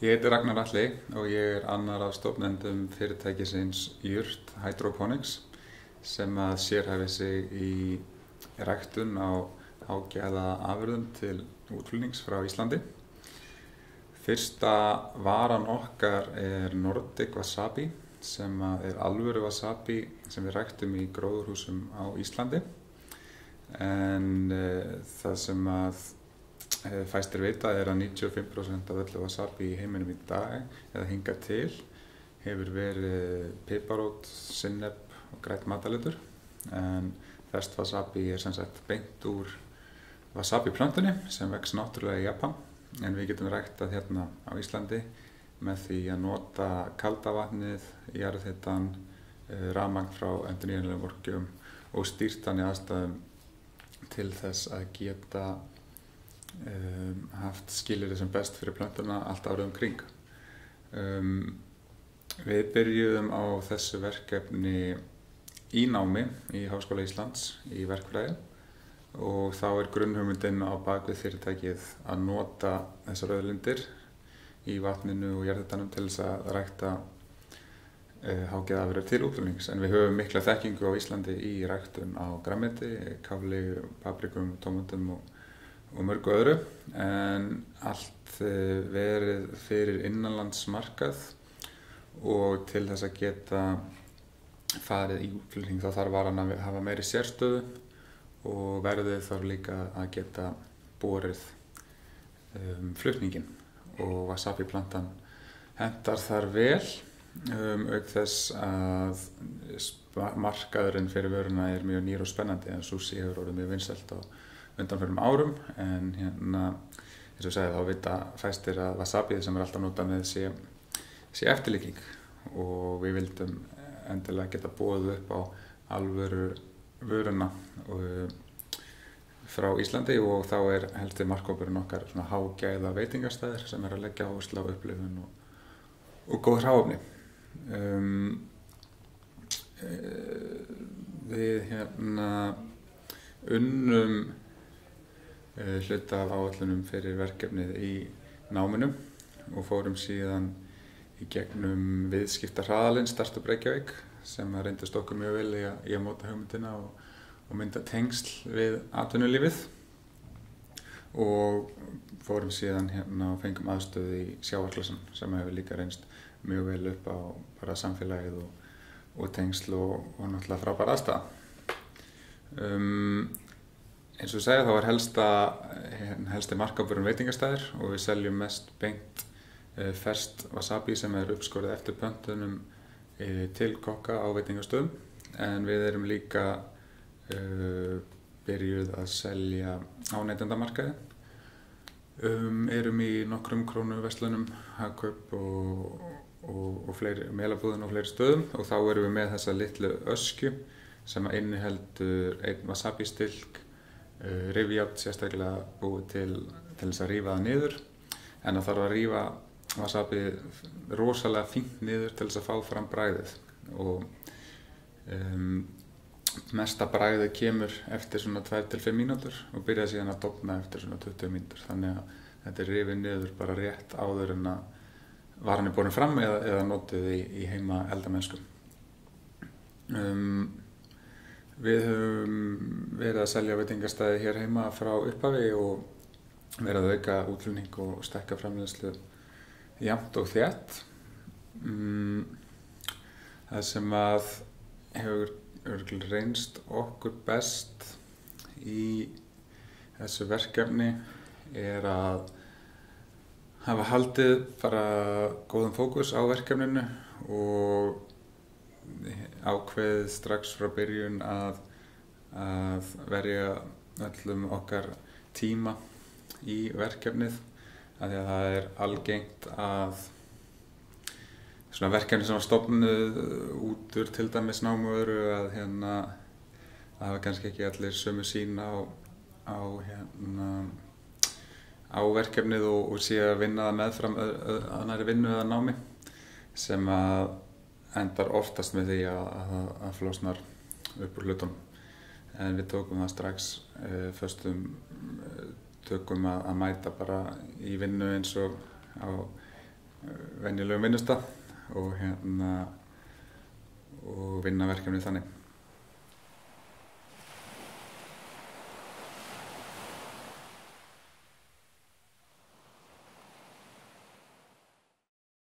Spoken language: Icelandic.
Ég heiti Ragnar Atli og ég er annar af stofnendum fyrirtækisins Jurt Hydroponics sem að sérhæfir sig í ræktun á hágæða afurðum til útflutnings frá Íslandi. Fyrsta varan okkar er Nordic Wasabi sem er alvöru wasabi sem við ræktum í gróðurhúsum á Íslandi. En það sem að fæstir vita er að 95% af öllu wasabi í heiminum í dag eða hingað til hefur verið piparót, sinnep og grænn mataletur. En ferskt wasabi er sem sagt beint úr wasabi plöntunni sem vex náttúrulega í Japan. En við getum ræktað hérna á Íslandi með því að nota kalda vatnið, jarðhitann, rafmagn frá endurnýjanlegum orkugjöfum og stýrt þannig aðstæðum til þess að geta haft skilyrði sem best fyrir plöntuna allt árið kring. Við byrjuðum á þessu verkefni í námi í Háskóla Íslands í verkfræði og þá er grunnhugmyndin á bakvið fyrirtækið að nota þessar auðlindir í vatninu og jarðhitanum til þess að rækta hágæðaafurðir til útflutnings. En við höfum mikla þekkingu á Íslandi í ræktun á grænmeti, kafli, paprikum, tómatum og mörgu öðru, en allt verið fyrir innanlandsmarkað og til þess að geta farið í útflutning þá þarf varan að hafa meiri sérstöðu og verðið þarf líka að geta borið flutninginn og wasabi plantan hentar þar vel, auk þess að markaðurinn fyrir vöruna er mjög nýr og spennandi en sushi hefur orðið mjög vinsælt á undanförnum árum, en hérna, eins og ég sagði, þá vita fæstir að wasabið sem er alltaf notað með sé eftirlíking og við vildum endilega geta boðið upp á alvöru vöruna frá Íslandi og þá er helsti markhópurinn okkar svona hágæða veitingastæðir sem er að leggja áherslu á upplifun og góð hráefni. Við hérna unnum hluta af áætlunum fyrir verkefnið í náminu og fórum síðan í gegnum viðskiptahraðalinn Startup Reykjavík sem reyndist okkur mjög vel í að móta hugmyndina og mynda tengsl við atvinnulífið og fórum síðan hérna og fengum aðstöðu í sjávarklassan sem hefur líka reynst mjög vel upp á bara samfélagið og tengsl og náttúrulega frábær aðstaða. Eins og ég segi þá er helsti markaðurinn veitingastæðir og við seljum mest beint ferskt wasabi sem er uppskorið eftir plöntunum til kokka á veitingastöðum, en við erum líka byrjuð að selja á neytendamarkaði. Erum í nokkrum krónuverslunum, Hagkaup og fleiri, Melabúðin og fleiri stöðum og þá erum við með þessa litlu öskju sem inniheldur einn wasabi stilk, rifjárn sérstaklega búið til þess að rífa það niður, en það þarf að rífa wasabi rosalega fínt niður til þess að fá fram bragðið og mesta bragðið kemur eftir svona 2-5 mínútur og byrjar síðan að dofna eftir svona 20 mínútur, þannig að þetta er rifið niður bara rétt áður en að varan er borin fram eða notuð í heima eldamennsku. Við höfum verið að selja veitingastæði hér heima frá upphafi og verið að auka útflutning og stækka framleiðslu jafnt og þétt. Það sem að hefur reynst okkur best í þessu verkefni er að hafa haldið bara góðan fókus á verkefninu og ákveðið strax frá byrjun að verja öllum okkar tíma í verkefnið, af því að það er algengt að svona verkefni sem var stofnuð út úr til dæmis námuöðru að hafa kannski ekki allir sömu sýn á verkefnið og sé að vinna það meðfram annarri vinnu eða námi sem að endar oftast með því að flosnar upp úr hlutunum. En við tókum það strax föstum tökum að mæta bara í vinnu eins og á venjulegum vinnustað og og vinna verkefni þannig.